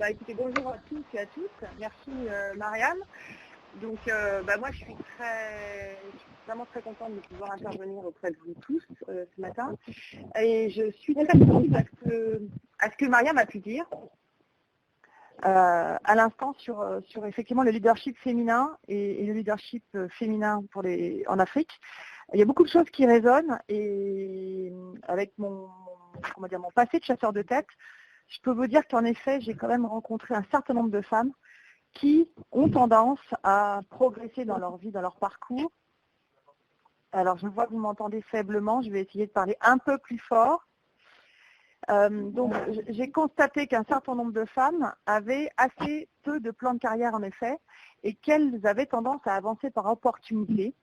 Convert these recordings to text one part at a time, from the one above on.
Écoutez, bonjour à tous et à toutes. Merci Marianne. Donc moi je suis vraiment très contente de pouvoir intervenir auprès de vous tous ce matin. Et je suis très attentive à ce que Marianne a pu dire à l'instant sur effectivement le leadership féminin et le leadership féminin en Afrique. Il y a beaucoup de choses qui résonnent et avec mon passé de chasseur de tête, je peux vous dire qu'en effet, j'ai quand même rencontré un certain nombre de femmes qui ont tendance à progresser dans leur vie, dans leur parcours. Alors, je vois que vous m'entendez faiblement, je vais essayer de parler un peu plus fort. Donc, j'ai constaté qu'un certain nombre de femmes avaient assez peu de plans de carrière, en effet, et qu'elles avaient tendance à avancer par opportunité,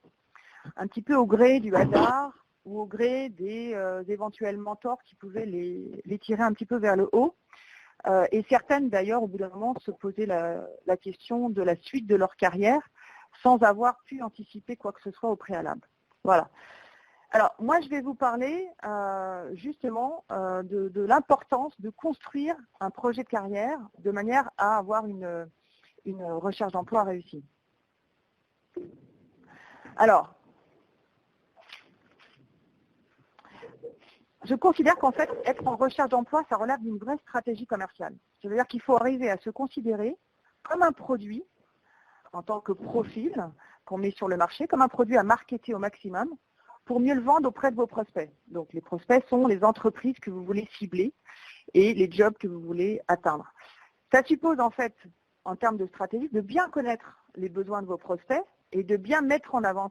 un petit peu au gré du hasard ou au gré des éventuels mentors qui pouvaient les tirer un petit peu vers le haut. Et certaines, d'ailleurs, au bout d'un moment, se posaient la question de la suite de leur carrière sans avoir pu anticiper quoi que ce soit au préalable. Voilà. Alors, moi, je vais vous parler justement de l'importance de construire un projet de carrière de manière à avoir une recherche d'emploi réussie. Alors, je considère qu'en fait, être en recherche d'emploi, ça relève d'une vraie stratégie commerciale. C'est-à-dire qu'il faut arriver à se considérer comme un produit, en tant que profil qu'on met sur le marché, comme un produit à marketer au maximum pour mieux le vendre auprès de vos prospects. Donc les prospects sont les entreprises que vous voulez cibler et les jobs que vous voulez atteindre. Ça suppose en fait, en termes de stratégie, de bien connaître les besoins de vos prospects et de bien mettre en avant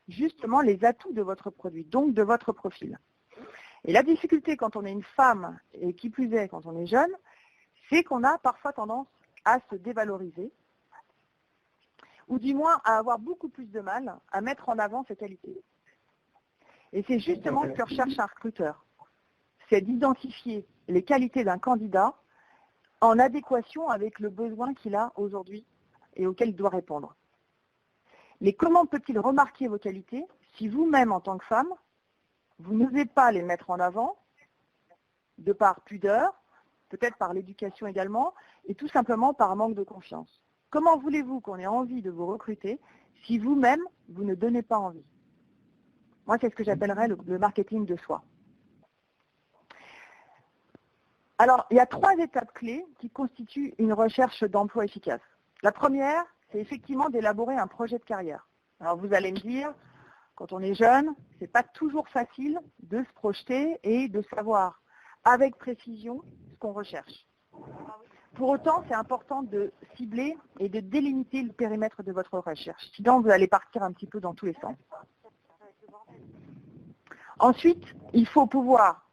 justement les atouts de votre produit, donc de votre profil. Et la difficulté quand on est une femme, et qui plus est quand on est jeune, c'est qu'on a parfois tendance à se dévaloriser, ou du moins à avoir beaucoup plus de mal à mettre en avant ses qualités. Et c'est justement ce que recherche un recruteur. C'est d'identifier les qualités d'un candidat en adéquation avec le besoin qu'il a aujourd'hui et auquel il doit répondre. Mais comment peut-il remarquer vos qualités si vous-même, en tant que femme, vous n'osez pas les mettre en avant, de par pudeur, peut-être par l'éducation également, et tout simplement par manque de confiance? Comment voulez-vous qu'on ait envie de vous recruter si vous-même, vous ne donnez pas envie? Moi, c'est ce que j'appellerais le marketing de soi. Alors, il y a 3 étapes clés qui constituent une recherche d'emploi efficace. La première, c'est effectivement d'élaborer un projet de carrière. Alors, vous allez me dire, quand on est jeune, ce n'est pas toujours facile de se projeter et de savoir avec précision ce qu'on recherche. Pour autant, c'est important de cibler et de délimiter le périmètre de votre recherche. Sinon, vous allez partir un petit peu dans tous les sens. Ensuite, il faut pouvoir,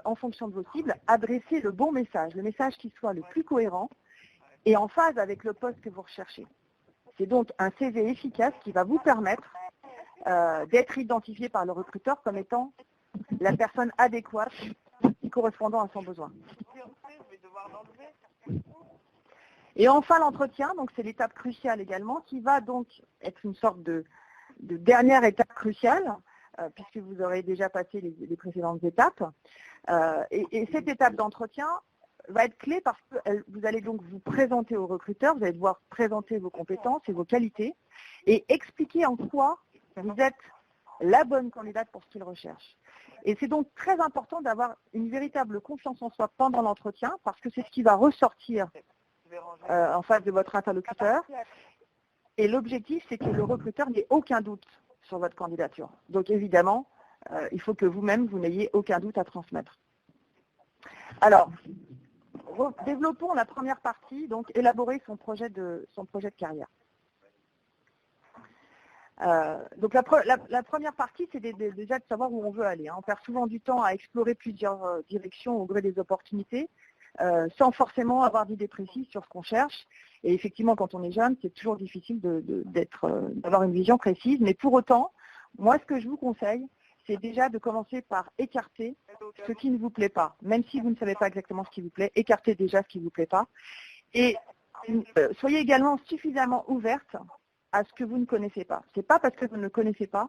en fonction de vos cibles, adresser le bon message, le message qui soit le plus cohérent et en phase avec le poste que vous recherchez. C'est donc un CV efficace qui va vous permettre d'être identifié par le recruteur comme étant la personne adéquate correspondant à son besoin. Et enfin, l'entretien, donc c'est l'étape cruciale également, qui va donc être une sorte de dernière étape cruciale, puisque vous aurez déjà passé les précédentes étapes. Et cette étape d'entretien va être clé parce que vous allez donc vous présenter au recruteur, vous allez devoir présenter vos compétences et vos qualités et expliquer en quoi vous êtes la bonne candidate pour ce qu'il recherche. Et c'est donc très important d'avoir une véritable confiance en soi pendant l'entretien parce que c'est ce qui va ressortir en face de votre interlocuteur. Et l'objectif, c'est que le recruteur n'ait aucun doute sur votre candidature. Donc évidemment, il faut que vous-même, vous n'ayez aucun doute à transmettre. Alors, développons la première partie, donc élaborer son projet de carrière. Donc la première partie, c'est déjà de savoir où on veut aller. On perd souvent du temps à explorer plusieurs directions au gré des opportunités, sans forcément avoir d'idée précise sur ce qu'on cherche. Et effectivement, quand on est jeune, c'est toujours difficile d'avoir une vision précise. Mais pour autant, moi, ce que je vous conseille, c'est déjà de commencer par écarter ce qui ne vous plaît pas. Même si vous ne savez pas exactement ce qui vous plaît, écartez déjà ce qui ne vous plaît pas. Et soyez également suffisamment ouverte à ce que vous ne connaissez pas. Ce n'est pas parce que vous ne connaissez pas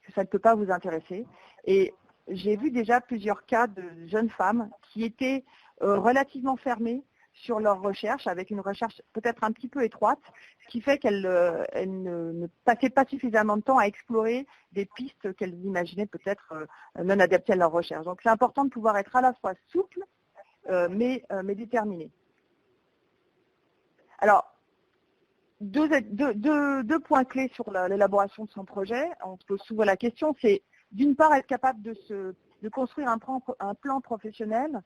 que ça ne peut pas vous intéresser. Et j'ai vu déjà plusieurs cas de jeunes femmes qui étaient relativement fermées sur leur recherche, avec une recherche peut-être un petit peu étroite, ce qui fait qu'elles ne passaient pas suffisamment de temps à explorer des pistes qu'elles imaginaient peut-être non adaptées à leur recherche. Donc c'est important de pouvoir être à la fois souple, mais déterminé. Alors, deux points clés sur l'élaboration de son projet. On se pose souvent la question, c'est d'une part être capable de construire un plan professionnel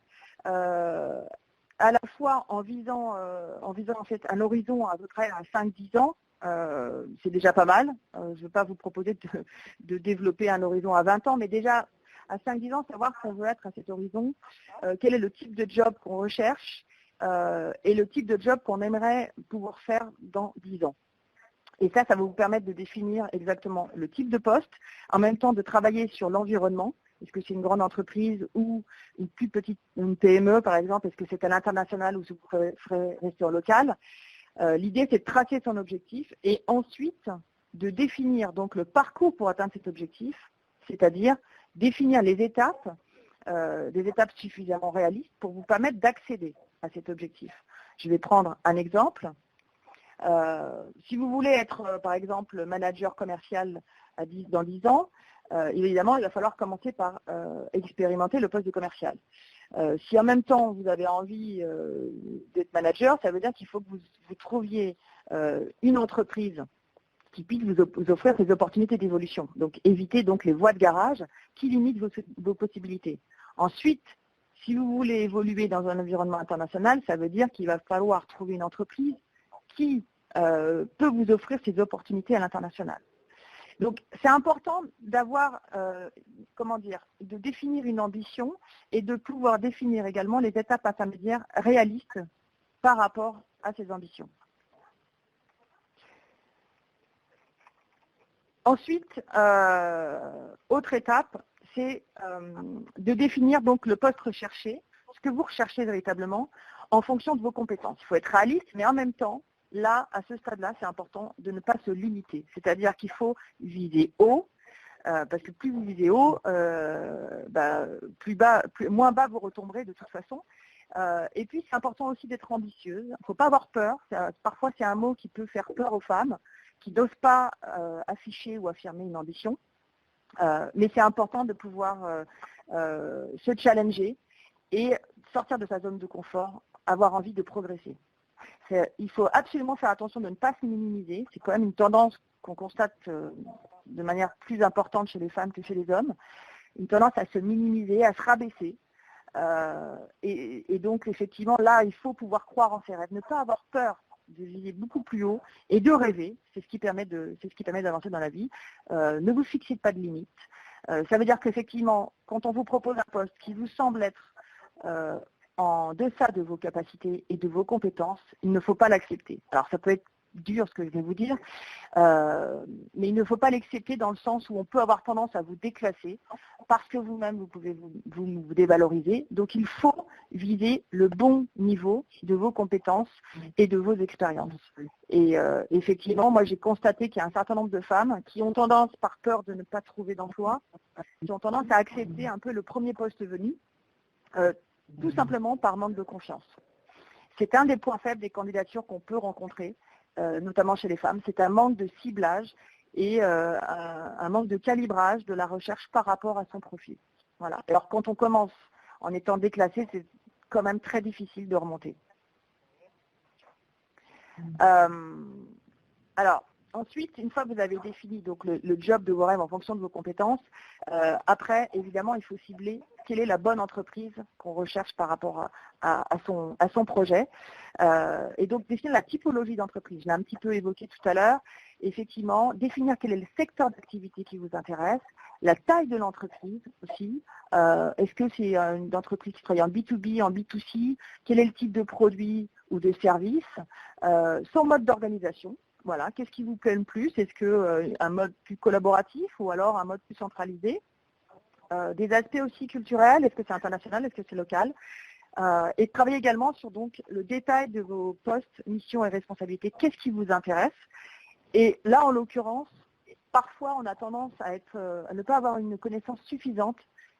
à la fois en visant en fait un horizon à peu près à 5-10 ans. C'est déjà pas mal. Je ne vais pas vous proposer de développer un horizon à 20 ans, mais déjà à 5-10 ans, savoir qu'on veut être à cet horizon, quel est le type de job qu'on recherche et le type de job qu'on aimerait pouvoir faire dans 10 ans. Et ça va vous permettre de définir exactement le type de poste, en même temps de travailler sur l'environnement. Est-ce que c'est une grande entreprise ou une plus petite, une PME par exemple? Est-ce que c'est à l'international ou vous ferez rester en local? L'idée, c'est de tracer son objectif et ensuite de définir donc le parcours pour atteindre cet objectif, c'est-à-dire définir les étapes, des étapes suffisamment réalistes pour vous permettre d'accéder à cet objectif. Je vais prendre un exemple. Si vous voulez être, par exemple, manager commercial dans 10 ans, évidemment, il va falloir commencer par expérimenter le poste de commercial. Si en même temps, vous avez envie d'être manager, ça veut dire qu'il faut que vous trouviez une entreprise qui puisse vous offrir ces opportunités d'évolution. Donc, évitez donc les voies de garage qui limitent vos possibilités. Ensuite, si vous voulez évoluer dans un environnement international, ça veut dire qu'il va falloir trouver une entreprise qui peut vous offrir ces opportunités à l'international. Donc, c'est important d'avoir, de définir une ambition et de pouvoir définir également les étapes intermédiaires réalistes par rapport à ces ambitions. Ensuite, autre étape, c'est de définir donc le poste recherché, ce que vous recherchez véritablement en fonction de vos compétences. Il faut être réaliste, mais en même temps, là, à ce stade-là, c'est important de ne pas se limiter. C'est-à-dire qu'il faut viser haut, parce que plus vous visez haut, moins bas vous retomberez de toute façon. Et puis, c'est important aussi d'être ambitieuse. Il ne faut pas avoir peur. Parfois, c'est un mot qui peut faire peur aux femmes qui n'osent pas afficher ou affirmer une ambition. Mais c'est important de pouvoir se challenger et sortir de sa zone de confort, avoir envie de progresser. Il faut absolument faire attention de ne pas se minimiser. C'est quand même une tendance qu'on constate de manière plus importante chez les femmes que chez les hommes. Une tendance à se minimiser, à se rabaisser. Et donc, effectivement, là, il faut pouvoir croire en ses rêves. Ne pas avoir peur de viser beaucoup plus haut et de rêver. C'est ce qui permet d'avancer dans la vie. Ne vous fixez pas de limites. Ça veut dire qu'effectivement, quand on vous propose un poste qui vous semble être en deçà de vos capacités et de vos compétences, il ne faut pas l'accepter. Alors ça peut être dur ce que je vais vous dire, mais il ne faut pas l'accepter dans le sens où on peut avoir tendance à vous déclasser parce que vous-même vous pouvez vous dévaloriser. Donc il faut viser le bon niveau de vos compétences et de vos expériences. Et effectivement, moi j'ai constaté qu'il y a un certain nombre de femmes qui ont tendance, par peur de ne pas trouver d'emploi, qui ont tendance à accepter un peu le premier poste venu, tout simplement par manque de confiance. C'est un des points faibles des candidatures qu'on peut rencontrer, notamment chez les femmes. C'est un manque de ciblage et un manque de calibrage de la recherche par rapport à son profil. Voilà. Alors quand on commence en étant déclassé, c'est quand même très difficile de remonter. Alors, ensuite, une fois que vous avez défini donc, le job de vos rêves en fonction de vos compétences, après, évidemment, il faut cibler quelle est la bonne entreprise qu'on recherche par rapport à son projet. Et donc, définir la typologie d'entreprise. Je l'ai un petit peu évoqué tout à l'heure. Effectivement, définir quel est le secteur d'activité qui vous intéresse, la taille de l'entreprise aussi. Est-ce que c'est une entreprise qui travaille en B2B, en B2C? Quel est le type de produit ou de service? Son mode d'organisation. Voilà, qu'est-ce qui vous plaît le plus? Est-ce qu'un mode plus collaboratif ou alors un mode plus centralisé? Des aspects aussi culturels, est-ce que c'est international, est-ce que c'est local? Et travailler également sur donc, le détail de vos postes, missions et responsabilités. Qu'est-ce qui vous intéresse? Et là, en l'occurrence, parfois on a tendance à ne pas avoir une connaissance suffisante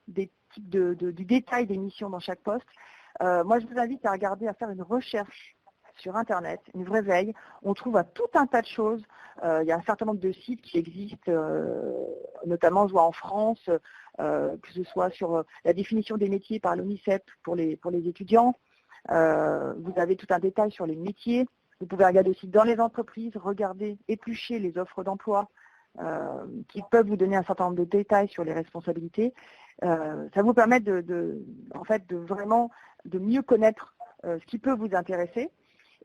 des types du détail des missions dans chaque poste, moi je vous invite à regarder, à faire une recherche sur Internet, une vraie veille. On trouve tout un tas de choses. Il y a un certain nombre de sites qui existent, notamment je vois en France, que ce soit sur la définition des métiers par l'ONICEP pour les étudiants. Vous avez tout un détail sur les métiers. Vous pouvez regarder aussi dans les entreprises, regarder, éplucher les offres d'emploi qui peuvent vous donner un certain nombre de détails sur les responsabilités. Ça vous permet en fait, de vraiment de mieux connaître ce qui peut vous intéresser.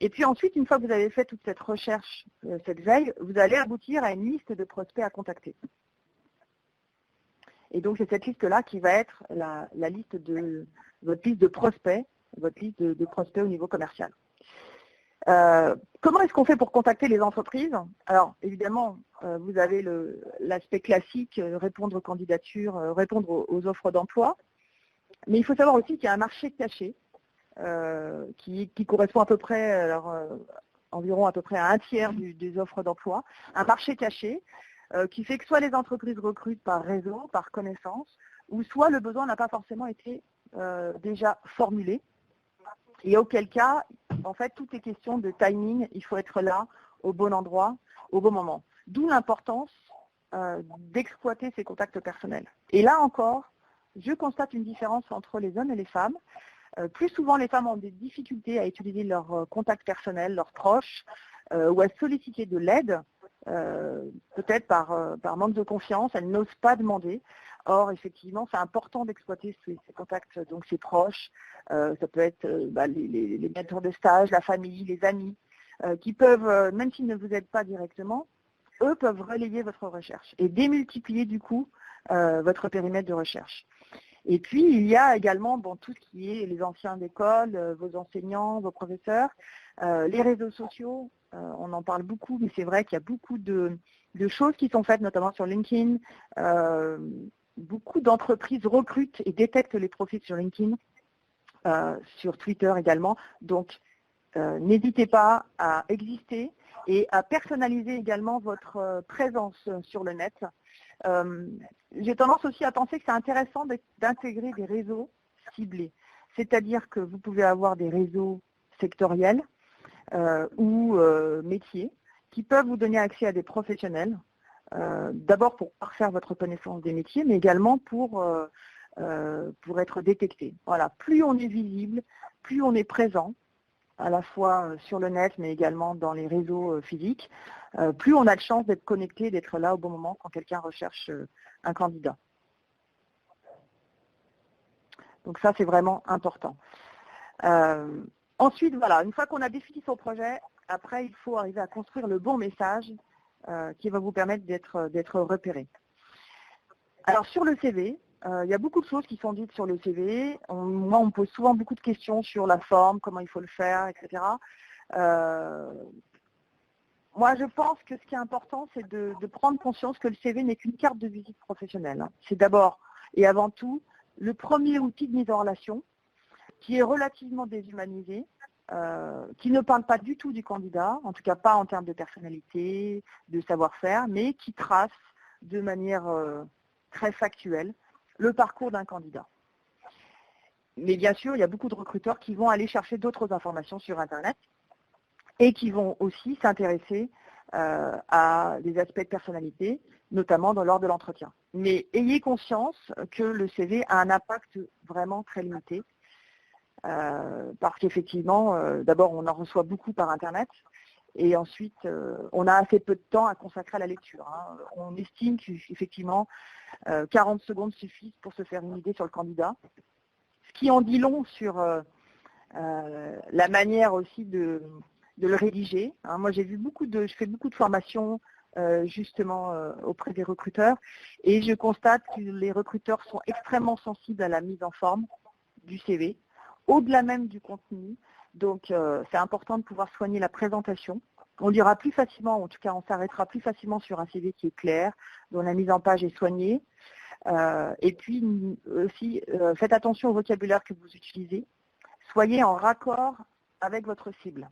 Et puis ensuite, une fois que vous avez fait toute cette recherche, cette veille, vous allez aboutir à une liste de prospects à contacter. Et donc c'est cette liste-là qui va être la liste de votre liste de prospects, votre liste de prospects au niveau commercial. Comment est-ce qu'on fait pour contacter les entreprises? Alors évidemment, vous avez l'aspect classique, répondre aux candidatures, répondre aux offres d'emploi. Mais il faut savoir aussi qu'il y a un marché caché qui correspond à peu près, environ à peu près à un tiers des offres d'emploi. Un marché caché qui fait que soit les entreprises recrutent par réseau, par connaissance, ou soit le besoin n'a pas forcément été déjà formulé. Et auquel cas, en fait, tout est question de timing. Il faut être là, au bon endroit, au bon moment. D'où l'importance d'exploiter ces contacts personnels. Et là encore, je constate une différence entre les hommes et les femmes. Plus souvent, les femmes ont des difficultés à utiliser leurs contacts personnels, leurs proches, ou à solliciter de l'aide, peut-être par manque de confiance. Elles n'osent pas demander. Or, effectivement, c'est important d'exploiter ces contacts, donc ces proches. Ça peut être les maîtres de stage, la famille, les amis, qui peuvent, même s'ils ne vous aident pas directement, eux peuvent relayer votre recherche et démultiplier du coup votre périmètre de recherche. Et puis, il y a également tout ce qui est les anciens d'école, vos enseignants, vos professeurs, les réseaux sociaux, on en parle beaucoup, mais c'est vrai qu'il y a beaucoup de choses qui sont faites, notamment sur LinkedIn. Beaucoup d'entreprises recrutent et détectent les profils sur LinkedIn, sur Twitter également. Donc, n'hésitez pas à exister et à personnaliser également votre présence sur le net. J'ai tendance aussi à penser que c'est intéressant d'intégrer des réseaux ciblés. C'est-à-dire que vous pouvez avoir des réseaux sectoriels ou métiers qui peuvent vous donner accès à des professionnels, d'abord pour parfaire votre connaissance des métiers, mais également pour être détecté. Voilà, plus on est visible, plus on est présent, à la fois sur le net, mais également dans les réseaux physiques, plus on a de chance d'être connecté, d'être là au bon moment quand quelqu'un recherche un candidat. Donc ça, c'est vraiment important. Ensuite, voilà, une fois qu'on a défini son projet, après, il faut arriver à construire le bon message qui va vous permettre d'être repéré. Alors, sur le CV, il y a beaucoup de choses qui sont dites sur le CV. Moi, on me pose souvent beaucoup de questions sur la forme, comment il faut le faire, etc. Moi, je pense que ce qui est important, c'est de prendre conscience que le CV n'est qu'une carte de visite professionnelle. C'est d'abord et avant tout le premier outil de mise en relation qui est relativement déshumanisé, qui ne parle pas du tout du candidat, en tout cas pas en termes de personnalité, de savoir-faire, mais qui trace de manière très factuelle le parcours d'un candidat. Mais bien sûr, il y a beaucoup de recruteurs qui vont aller chercher d'autres informations sur Internet et qui vont aussi s'intéresser à des aspects de personnalité, notamment lors de l'entretien. Mais ayez conscience que le CV a un impact vraiment très limité, parce qu'effectivement, d'abord, on en reçoit beaucoup par Internet, et ensuite, on a assez peu de temps à consacrer à la lecture. On estime qu'effectivement, 40 secondes suffisent pour se faire une idée sur le candidat, ce qui en dit long sur la manière aussi de le rédiger. Moi, je fais beaucoup de formations justement auprès des recruteurs, et je constate que les recruteurs sont extrêmement sensibles à la mise en forme du CV, au-delà même du contenu. Donc, c'est important de pouvoir soigner la présentation. On lira plus facilement, en tout cas, on s'arrêtera plus facilement sur un CV qui est clair, dont la mise en page est soignée. Et puis aussi, faites attention au vocabulaire que vous utilisez. Soyez en raccord avec votre cible.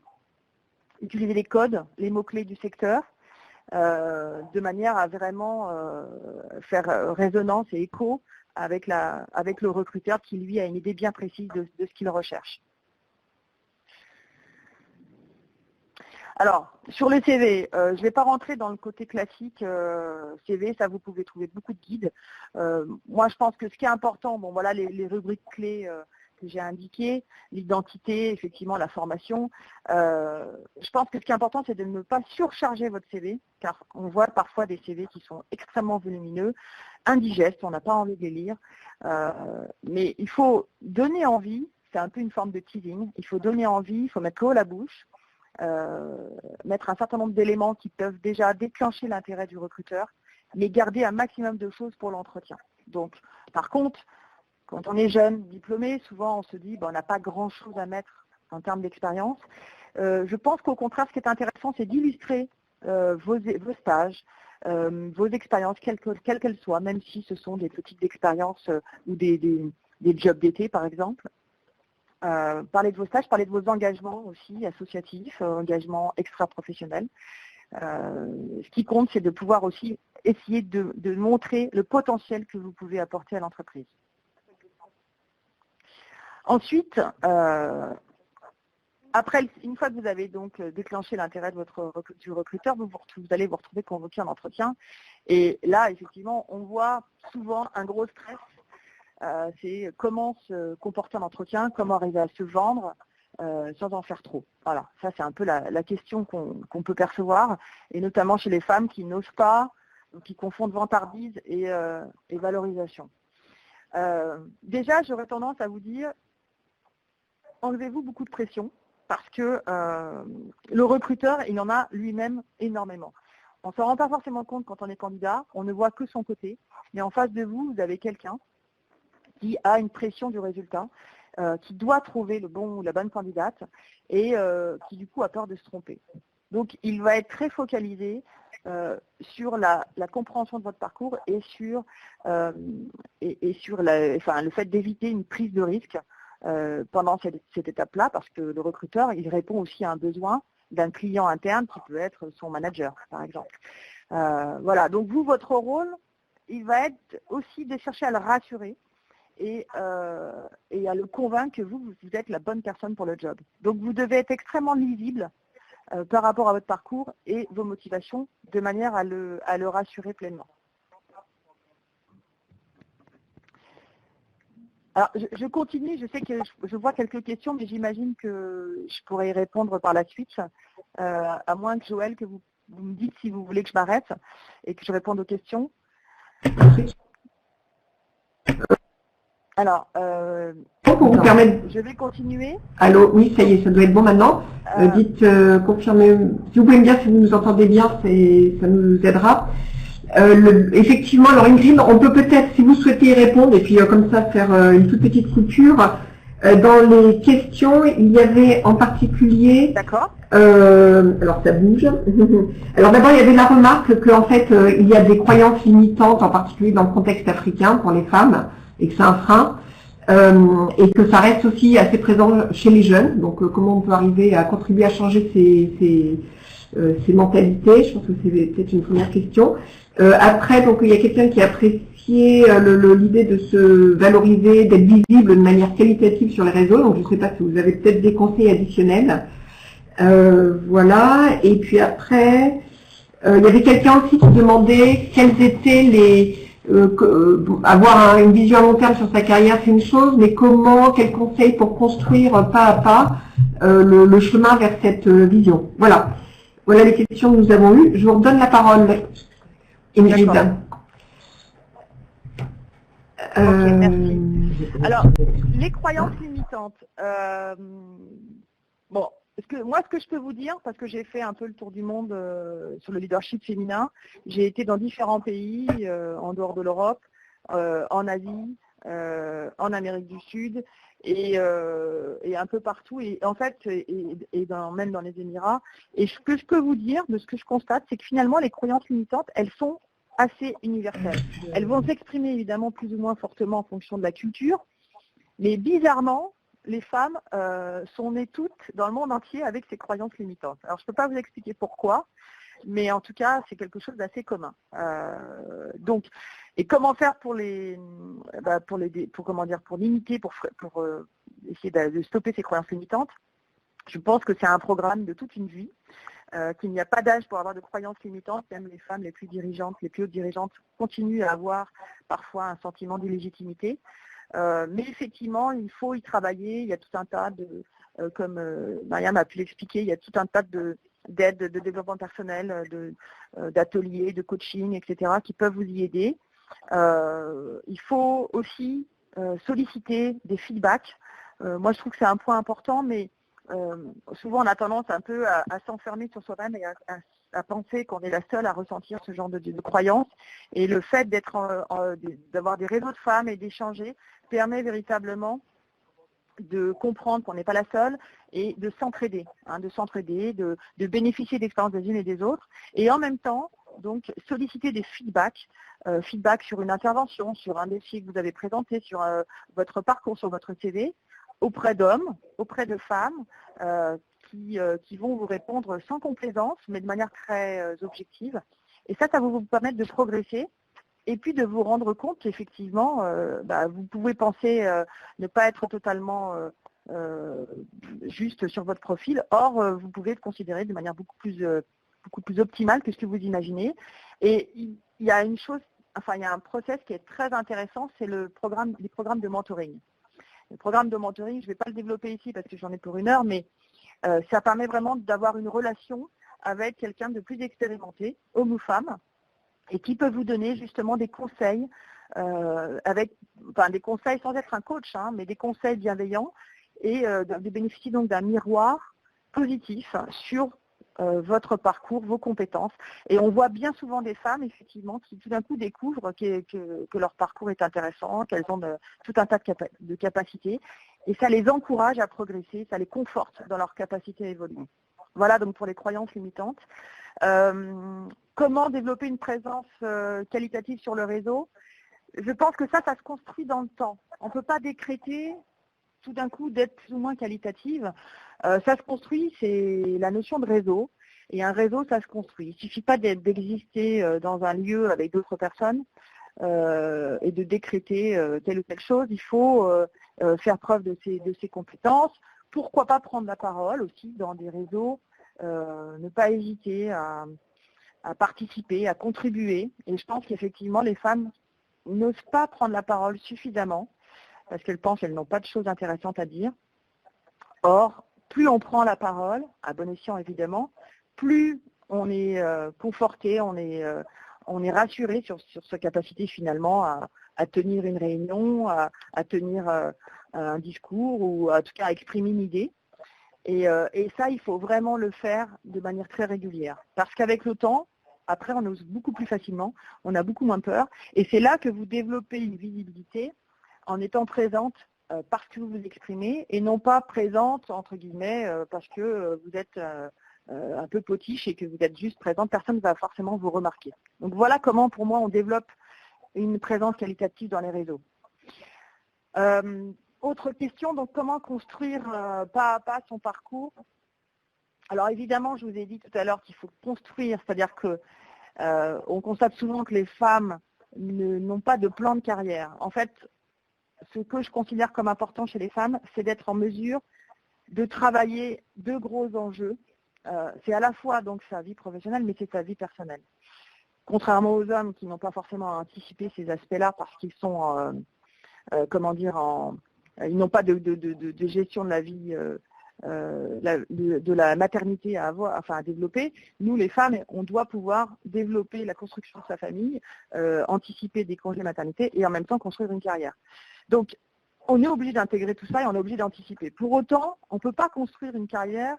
Utilisez les codes, les mots-clés du secteur. de manière à vraiment faire résonance et écho avec le recruteur qui, lui, a une idée bien précise de ce qu'il recherche. Alors, sur le CV, je ne vais pas rentrer dans le côté classique CV, ça vous pouvez trouver beaucoup de guides. Moi, je pense que ce qui est important, bon voilà les rubriques clés que j'ai indiquées, l'identité, effectivement la formation. Je pense que ce qui est important, c'est de ne pas surcharger votre CV, car on voit parfois des CV qui sont extrêmement volumineux, indigestes, on n'a pas envie de les lire. Mais il faut donner envie, c'est un peu une forme de teasing, il faut donner envie, il faut mettre l'eau à la bouche. Mettre un certain nombre d'éléments qui peuvent déjà déclencher l'intérêt du recruteur, mais garder un maximum de choses pour l'entretien. Donc, par contre, quand on est jeune, diplômé, souvent on se dit on n'a pas grand-chose à mettre en termes d'expérience. Je pense qu'au contraire, ce qui est intéressant, c'est d'illustrer vos stages, vos expériences, quelles qu'elles soient, même si ce sont des petites expériences ou des jobs d'été, par exemple. Parler de vos stages, parler de vos engagements aussi associatifs, engagements extra-professionnels. Ce qui compte, c'est de pouvoir aussi essayer de montrer le potentiel que vous pouvez apporter à l'entreprise. Ensuite, après, une fois que vous avez donc déclenché l'intérêt du recruteur, vous allez vous retrouver convoqué en entretien. Et là, effectivement, on voit souvent un gros stress. C'est comment se comporter en entretien, comment arriver à se vendre sans en faire trop. Voilà, ça c'est un peu la question qu'on peut percevoir, et notamment chez les femmes qui n'osent pas, qui confondent vantardise et valorisation. Déjà, j'aurais tendance à vous dire, enlevez-vous beaucoup de pression, parce que le recruteur, il en a lui-même énormément. On ne s'en rend pas forcément compte quand on est candidat, on ne voit que son côté, mais en face de vous, vous avez quelqu'un qui a une pression du résultat, qui doit trouver le bon ou la bonne candidate et qui du coup a peur de se tromper. Donc il va être très focalisé sur la compréhension de votre parcours et sur le fait d'éviter une prise de risque pendant cette étape-là, parce que le recruteur, il répond aussi à un besoin d'un client interne qui peut être son manager, par exemple. Voilà, donc vous, votre rôle, il va être aussi de chercher à le rassurer, et à le convaincre que vous êtes la bonne personne pour le job. Donc vous devez être extrêmement lisible par rapport à votre parcours et vos motivations, de manière à le rassurer pleinement. Alors je continue, je sais que je vois quelques questions, mais j'imagine que je pourrais y répondre par la suite, à moins que Joël, que vous me dites si vous voulez que je m'arrête et que je réponde aux questions. Alors, pour vous permettre... je vais continuer. Allô, oui, ça y est, ça doit être bon maintenant. Dites, confirmez, si vous pouvez me dire si vous nous entendez bien, ça nous aidera. Effectivement, alors Ingrid, on peut peut-être, si vous souhaitez y répondre, et puis comme ça faire une toute petite coupure. Dans les questions, il y avait en particulier... D'accord. Alors ça bouge. Alors d'abord, il y avait la remarque qu'en fait, il y a des croyances limitantes, en particulier dans le contexte africain pour les femmes, et que c'est un frein, et que ça reste aussi assez présent chez les jeunes. Donc comment on peut arriver à contribuer à changer ces mentalités, je pense que c'est peut-être une première question. Après, donc il y a quelqu'un qui a apprécié l'idée de se valoriser, d'être visible de manière qualitative sur les réseaux. Donc je ne sais pas si vous avez peut-être des conseils additionnels. Voilà. Et puis après, il y avait quelqu'un aussi qui demandait quels étaient les... avoir une vision à long terme sur sa carrière, c'est une chose, mais quels conseils pour construire pas à pas le chemin vers cette vision. Voilà. Voilà les questions que nous avons eues. Je vous redonne la parole, Ingrid. Ok, merci. Alors, les croyances limitantes. Bon, ce que je peux vous dire, parce que j'ai fait un peu le tour du monde sur le leadership féminin, j'ai été dans différents pays en dehors de l'Europe, en Asie, en Amérique du Sud et un peu partout, et en fait, même dans les Émirats. Et ce que je peux vous dire, de ce que je constate, c'est que finalement, les croyances limitantes, elles sont assez universelles. Elles vont s'exprimer évidemment plus ou moins fortement en fonction de la culture, mais bizarrement, les femmes sont nées toutes dans le monde entier avec ces croyances limitantes. Alors je ne peux pas vous expliquer pourquoi, mais en tout cas, c'est quelque chose d'assez commun. Donc, et comment faire pour limiter, pour essayer de stopper ces croyances limitantes? Je pense que c'est un programme de toute une vie, qu'il n'y a pas d'âge pour avoir de croyances limitantes. Même les femmes les plus dirigeantes, les plus hautes dirigeantes continuent à avoir parfois un sentiment d'illégitimité. Mais effectivement, il faut y travailler. Il y a tout un tas de, comme Mariam a pu l'expliquer, il y a tout un tas d'aides de développement personnel, d'ateliers, de coaching, etc., qui peuvent vous y aider. Il faut aussi solliciter des feedbacks. Moi, je trouve que c'est un point important, mais souvent on a tendance un peu à s'enfermer sur soi-même et à penser qu'on est la seule à ressentir ce genre de croyances. Et le fait d'avoir des réseaux de femmes et d'échanger permet véritablement de comprendre qu'on n'est pas la seule et de s'entraider, de bénéficier d'expériences des unes et des autres. Et en même temps, donc, solliciter des feedbacks sur une intervention, sur un dossier que vous avez présenté, sur votre parcours, sur votre CV, auprès d'hommes, auprès de femmes qui vont vous répondre sans complaisance, mais de manière très objective. Et ça va vous permettre de progresser et puis de vous rendre compte qu'effectivement, vous pouvez penser ne pas être totalement juste sur votre profil. Or, vous pouvez le considérer de manière beaucoup plus optimale que ce que vous imaginez. Et il y a il y a un process qui est très intéressant, c'est les programmes de mentoring. Le programme de mentoring, je ne vais pas le développer ici parce que j'en ai pour 1 heure, mais ça permet vraiment d'avoir une relation avec quelqu'un de plus expérimenté, homme ou femme, et qui peut vous donner justement des conseils, des conseils sans être un coach, mais des conseils bienveillants, et de bénéficier donc d'un miroir positif sur votre parcours, vos compétences. Et on voit bien souvent des femmes, effectivement, qui tout d'un coup découvrent que leur parcours est intéressant, qu'elles ont tout un tas de capacités, et ça les encourage à progresser, ça les conforte dans leur capacité à évoluer. Voilà donc pour les croyances limitantes. Comment développer une présence qualitative sur le réseau? Je pense que ça se construit dans le temps. On ne peut pas décréter tout d'un coup d'être plus ou moins qualitative. Ça se construit, c'est la notion de réseau. Et un réseau, ça se construit. Il ne suffit pas d'exister dans un lieu avec d'autres personnes et de décréter telle ou telle chose. Il faut faire preuve de ses compétences. Pourquoi pas prendre la parole aussi dans des réseaux, ne pas hésiter à participer, à contribuer. Et je pense qu'effectivement, les femmes n'osent pas prendre la parole suffisamment parce qu'elles pensent qu'elles n'ont pas de choses intéressantes à dire. Or, plus on prend la parole, à bon escient évidemment, plus on est conforté, on est rassuré sur sa capacité finalement à tenir une réunion, à tenir un discours ou en tout cas à exprimer une idée. Et ça, il faut vraiment le faire de manière très régulière. Parce qu'avec le temps, après, on ose beaucoup plus facilement, on a beaucoup moins peur. Et c'est là que vous développez une visibilité en étant présente parce que vous vous exprimez et non pas présente, entre guillemets, parce que vous êtes un peu potiche et que vous êtes juste présente. Personne ne va forcément vous remarquer. Donc voilà comment, pour moi, on développe une présence qualitative dans les réseaux. Autre question, donc comment construire pas à pas son parcours? Alors évidemment, je vous ai dit tout à l'heure qu'il faut construire, c'est-à-dire que on constate souvent que les femmes n'ont pas de plan de carrière. En fait, ce que je considère comme important chez les femmes, c'est d'être en mesure de travailler 2 gros enjeux. C'est à la fois donc sa vie professionnelle, mais c'est sa vie personnelle. Contrairement aux hommes qui n'ont pas forcément anticipé ces aspects-là parce qu'ils sont, ils n'ont pas de gestion de la vie, de la maternité à développer. Nous, les femmes, on doit pouvoir développer la construction de sa famille, anticiper des congés maternité et en même temps construire une carrière. Donc, on est obligé d'intégrer tout ça et on est obligé d'anticiper. Pour autant, on ne peut pas construire une carrière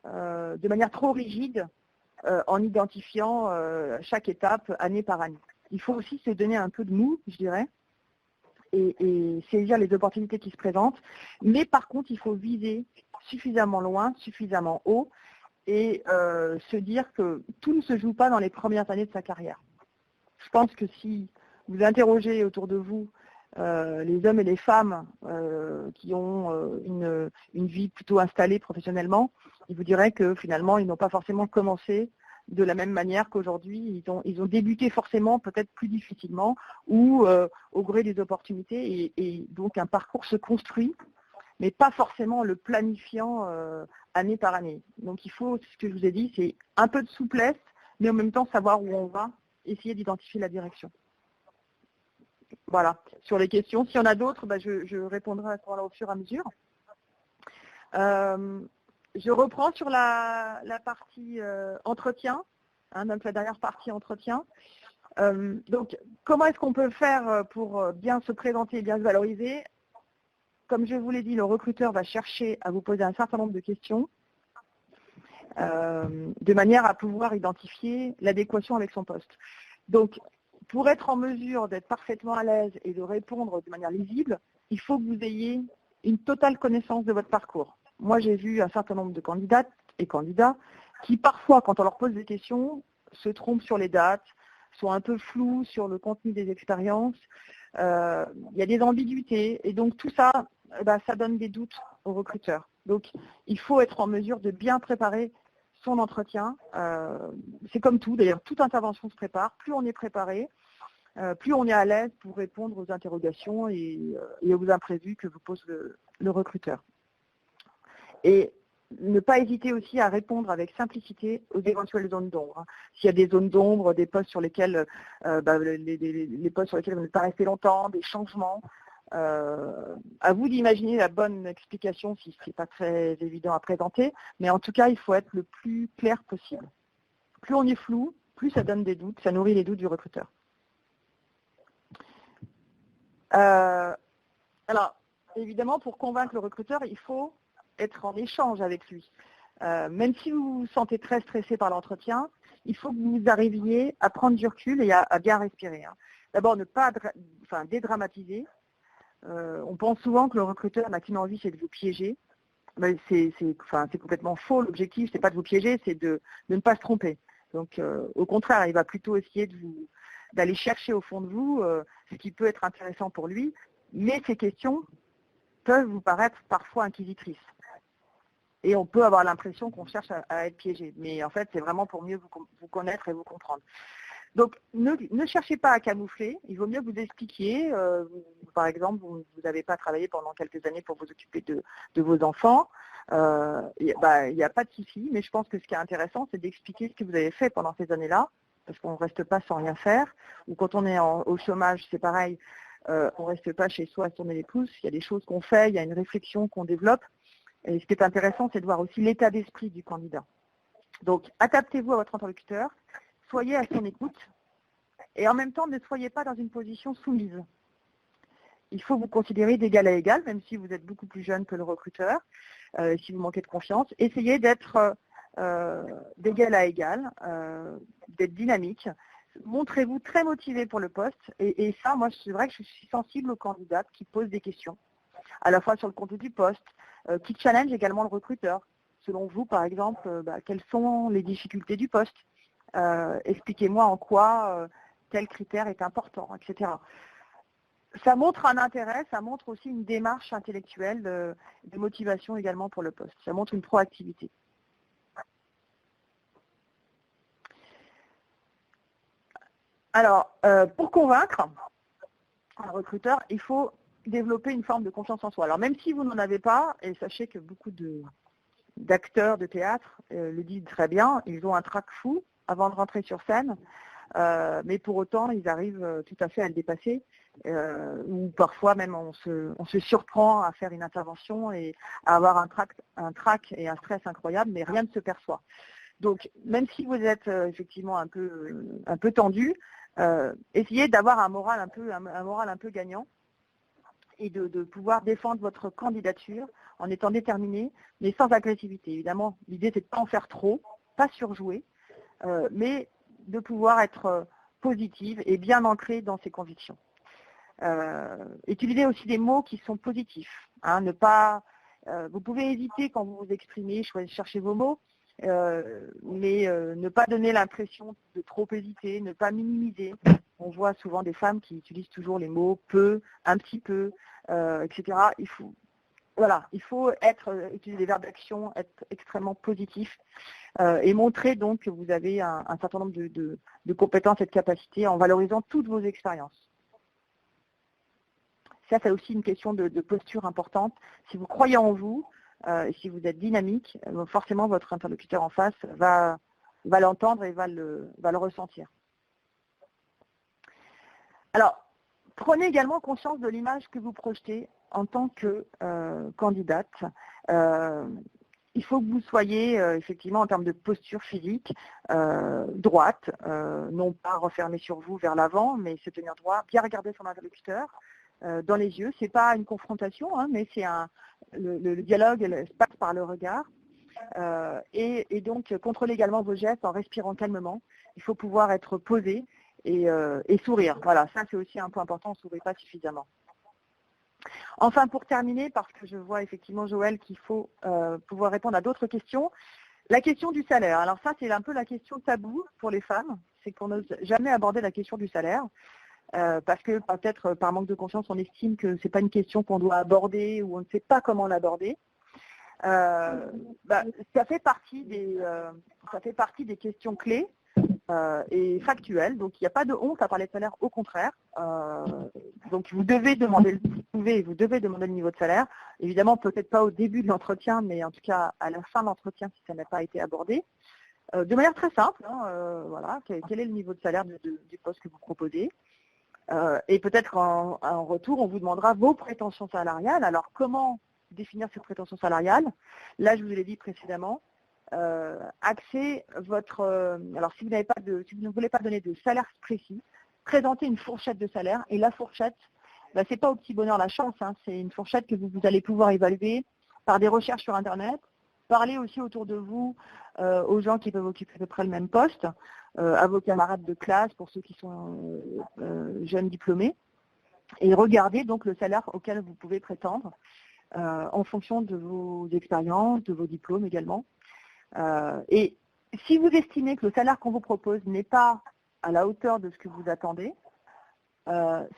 de manière trop rigide en identifiant chaque étape année par année. Il faut aussi se donner un peu de mou, je dirais, et saisir les opportunités qui se présentent. Mais par contre, il faut viser suffisamment loin, suffisamment haut et se dire que tout ne se joue pas dans les premières années de sa carrière. Je pense que si vous interrogez autour de vous les hommes et les femmes qui ont une vie plutôt installée professionnellement, ils vous diraient que finalement, ils n'ont pas forcément commencé de la même manière qu'aujourd'hui, ils ont débuté forcément peut-être plus difficilement ou au gré des opportunités et donc un parcours se construit, mais pas forcément en le planifiant année par année. Donc il faut, ce que je vous ai dit, c'est un peu de souplesse, mais en même temps savoir où on va, essayer d'identifier la direction. Voilà, sur les questions. S'il y en a d'autres, je répondrai à ce moment-là au fur et à mesure. Je reprends sur la partie entretien, donc la dernière partie entretien. Donc, comment est-ce qu'on peut faire pour bien se présenter et bien se valoriser? Comme je vous l'ai dit, le recruteur va chercher à vous poser un certain nombre de questions de manière à pouvoir identifier l'adéquation avec son poste. Donc, pour être en mesure d'être parfaitement à l'aise et de répondre de manière lisible, il faut que vous ayez une totale connaissance de votre parcours. Moi, j'ai vu un certain nombre de candidates et candidats qui, parfois, quand on leur pose des questions, se trompent sur les dates, sont un peu flous sur le contenu des expériences. Il y a des ambiguïtés. Et donc, tout ça, ça donne des doutes aux recruteurs. Donc, il faut être en mesure de bien préparer son entretien. C'est comme tout, d'ailleurs, toute intervention se prépare. Plus on est préparé, plus on est à l'aise pour répondre aux interrogations et aux imprévus que vous pose le recruteur. Et ne pas hésiter aussi à répondre avec simplicité aux éventuelles zones d'ombre. S'il y a des zones d'ombre, des postes sur lesquels les postes sur lesquels vous n'êtes pas resté longtemps, des changements, à vous d'imaginer la bonne explication si ce n'est pas très évident à présenter, mais en tout cas, il faut être le plus clair possible. Plus on est flou, plus ça donne des doutes, ça nourrit les doutes du recruteur. Alors, évidemment, pour convaincre le recruteur, il faut être en échange avec lui. Même si vous vous sentez très stressé par l'entretien, il faut que vous arriviez à prendre du recul et à bien respirer. D'abord, ne pas dédramatiser. On pense souvent que le recruteur n'a qu'une envie, c'est de vous piéger. Mais c'est complètement faux. L'objectif, c'est pas de vous piéger, c'est de ne pas se tromper. Donc, au contraire, il va plutôt essayer d'aller chercher au fond de vous ce qui peut être intéressant pour lui. Mais ces questions peuvent vous paraître parfois inquisitrices. Et on peut avoir l'impression qu'on cherche à être piégé. Mais en fait, c'est vraiment pour mieux vous connaître et vous comprendre. Donc, ne cherchez pas à camoufler. Il vaut mieux que vous expliquiez. Par exemple, vous n'avez pas travaillé pendant quelques années pour vous occuper de vos enfants. Il n'y a pas de souci. Mais je pense que ce qui est intéressant, c'est d'expliquer ce que vous avez fait pendant ces années-là. Parce qu'on ne reste pas sans rien faire. Ou quand on est au chômage, c'est pareil. On ne reste pas chez soi à tourner les pouces. Il y a des choses qu'on fait, il y a une réflexion qu'on développe. Et ce qui est intéressant, c'est de voir aussi l'état d'esprit du candidat. Donc, adaptez-vous à votre interlocuteur, soyez à son écoute, et en même temps, ne soyez pas dans une position soumise. Il faut vous considérer d'égal à égal, même si vous êtes beaucoup plus jeune que le recruteur, si vous manquez de confiance. Essayez d'être d'égal à égal, d'être dynamique. Montrez-vous très motivé pour le poste. Et ça, moi, c'est vrai que je suis sensible aux candidats qui posent des questions, à la fois sur le contenu du poste, qui challenge également le recruteur. Selon vous, par exemple, quelles sont les difficultés du poste? Expliquez-moi en quoi tel critère est important, etc. Ça montre un intérêt, ça montre aussi une démarche intellectuelle de motivation également pour le poste. Ça montre une proactivité. Alors, pour convaincre un recruteur, il faut développer une forme de confiance en soi. Alors même si vous n'en avez pas, et sachez que beaucoup d'acteurs de théâtre le disent très bien, ils ont un trac fou avant de rentrer sur scène, mais pour autant ils arrivent tout à fait à le dépasser, ou parfois même on se surprend à faire une intervention et à avoir un trac et un stress incroyable, mais rien ne se perçoit. Donc même si vous êtes effectivement un peu tendu, essayez d'avoir un moral un peu gagnant, et de pouvoir défendre votre candidature en étant déterminé, mais sans agressivité. Évidemment, l'idée, c'est de ne pas en faire trop, pas surjouer, mais de pouvoir être positive et bien ancrée dans ses convictions. Utilisez aussi des mots qui sont positifs. Vous pouvez hésiter quand vous vous exprimez, chercher vos mots, mais ne pas donner l'impression de trop hésiter, ne pas minimiser. On voit souvent des femmes qui utilisent toujours les mots peu, un petit peu, etc. Il faut utiliser des verbes d'action, être extrêmement positif. et montrer donc que vous avez un certain nombre de compétences et de capacités en valorisant toutes vos expériences. Ça, c'est aussi une question de posture importante. Si vous croyez en vous, et si vous êtes dynamique, forcément votre interlocuteur en face va l'entendre et va le ressentir. Alors, prenez également conscience de l'image que vous projetez en tant que candidate. Il faut que vous soyez effectivement en termes de posture physique droite, non pas refermée sur vous vers l'avant, mais se tenir droit, bien regarder son interlocuteur dans les yeux. Ce n'est pas une confrontation, hein, mais c'est le dialogue passe par le regard. Et donc, contrôlez également vos gestes en respirant calmement. Il faut pouvoir être posé et sourire. Voilà, ça c'est aussi un point important, on ne sourit pas suffisamment. Enfin, pour terminer, parce que je vois effectivement, Joël, qu'il faut pouvoir répondre à d'autres questions, la question du salaire. Alors ça, c'est un peu la question taboue pour les femmes, c'est qu'on n'ose jamais aborder la question du salaire. Parce que peut-être par manque de conscience, on estime que ce n'est pas une question qu'on doit aborder ou on ne sait pas comment l'aborder. Ça fait partie des questions clés et factuelles, donc il n'y a pas de honte à parler de salaire, au contraire. Donc vous devez demander le niveau de salaire. Évidemment, peut-être pas au début de l'entretien, mais en tout cas à la fin de l'entretien si ça n'a pas été abordé. De manière très simple, hein, voilà, quel est le niveau de salaire du poste que vous proposez. Et peut-être en retour, on vous demandera vos prétentions salariales. Alors, comment définir ces prétentions salariales? Là, je vous l'ai dit précédemment, axez votre... alors, si vous ne voulez pas donner de salaire précis, présentez une fourchette de salaire. Et la fourchette, ce n'est pas au petit bonheur la chance, hein, c'est une fourchette que vous allez pouvoir évaluer par des recherches sur Internet. Parlez aussi autour de vous aux gens qui peuvent occuper à peu près le même poste, à vos camarades de classe pour ceux qui sont jeunes diplômés, et regardez donc le salaire auquel vous pouvez prétendre en fonction de vos expériences, de vos diplômes également. Et si vous estimez que le salaire qu'on vous propose n'est pas à la hauteur de ce que vous attendez,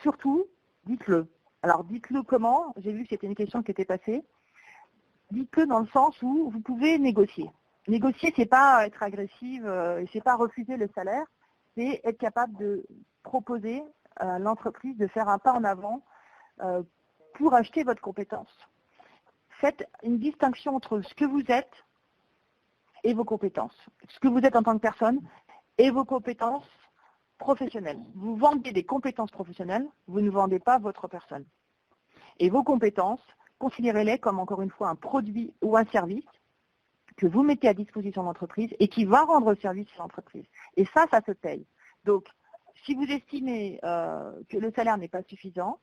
surtout, dites-le. Alors dites-le comment? J'ai vu que c'était une question qui était passée. Dites-le dans le sens où vous pouvez négocier. Négocier, ce n'est pas être agressive, et ce n'est pas refuser le salaire, c'est être capable de proposer à l'entreprise de faire un pas en avant pour acheter votre compétence. Faites une distinction entre ce que vous êtes et vos compétences. Ce que vous êtes en tant que personne et vos compétences professionnelles. Vous vendez des compétences professionnelles, vous ne vendez pas votre personne. Et vos compétences, considérez-les comme, encore une fois, un produit ou un service que vous mettez à disposition de l'entreprise et qui va rendre service à l'entreprise. Et ça se paye. Donc, si vous estimez que le salaire n'est pas suffisant,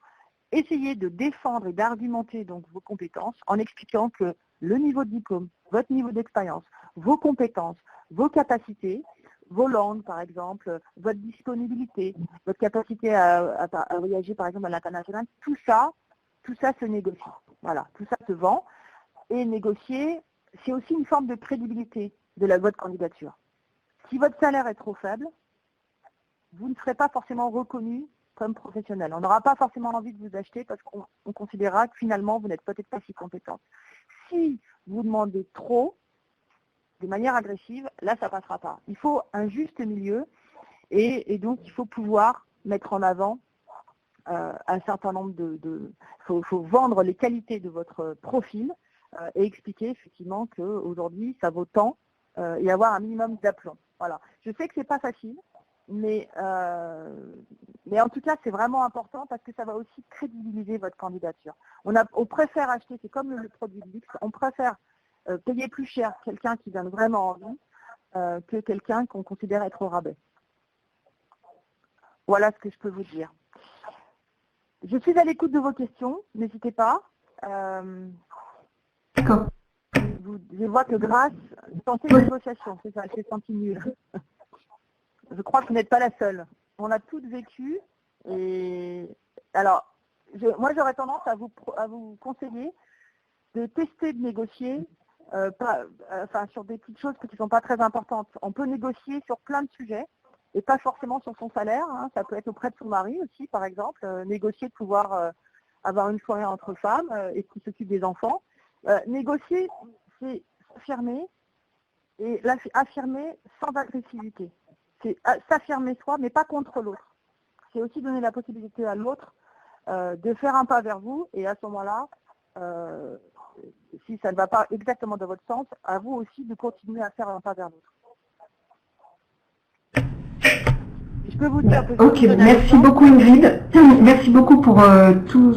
essayez de défendre et d'argumenter donc vos compétences en expliquant que le niveau de diplôme, votre niveau d'expérience, vos compétences, vos capacités, vos langues par exemple, votre disponibilité, votre capacité à voyager par exemple à l'international, tout ça se négocie. Voilà, tout ça se vend. Et négocier, c'est aussi une forme de crédibilité de votre candidature. Si votre salaire est trop faible, vous ne serez pas forcément reconnu comme professionnel. On n'aura pas forcément envie de vous acheter parce qu'on considérera que finalement, vous n'êtes peut-être pas si compétente. Si vous demandez trop, de manière agressive, là, ça ne passera pas. Il faut un juste milieu et donc il faut pouvoir mettre en avant un certain nombre faut vendre les qualités de votre profil et expliquer effectivement qu'aujourd'hui, ça vaut tant et avoir un minimum d'aplomb. Voilà. Je sais que ce n'est pas facile, mais en tout cas, c'est vraiment important parce que ça va aussi crédibiliser votre candidature. On préfère acheter, c'est comme le produit de luxe, on préfère payer plus cher quelqu'un qui donne vraiment envie que quelqu'un qu'on considère être au rabais. Voilà ce que je peux vous dire. Je suis à l'écoute de vos questions, n'hésitez pas. D'accord. Je vois que grâce, tentez une négociation, c'est ça, c'est senti nul. Je crois que vous n'êtes pas la seule. On a toutes vécu. Et alors, moi j'aurais tendance à vous conseiller de tester de négocier sur des petites choses qui ne sont pas très importantes. On peut négocier sur plein de sujets et pas forcément sur son salaire. Hein. Ça peut être auprès de son mari aussi, par exemple. Négocier de pouvoir avoir une soirée entre femmes et qui s'occupe des enfants. Négocier, c'est s'affirmer et affirmer sans agressivité. C'est s'affirmer soi, mais pas contre l'autre. C'est aussi donner la possibilité à l'autre de faire un pas vers vous, et à ce moment-là, si ça ne va pas exactement dans votre sens, à vous aussi de continuer à faire un pas vers l'autre. Je peux vous dire que Ok, merci beaucoup Ingrid. Merci beaucoup pour tous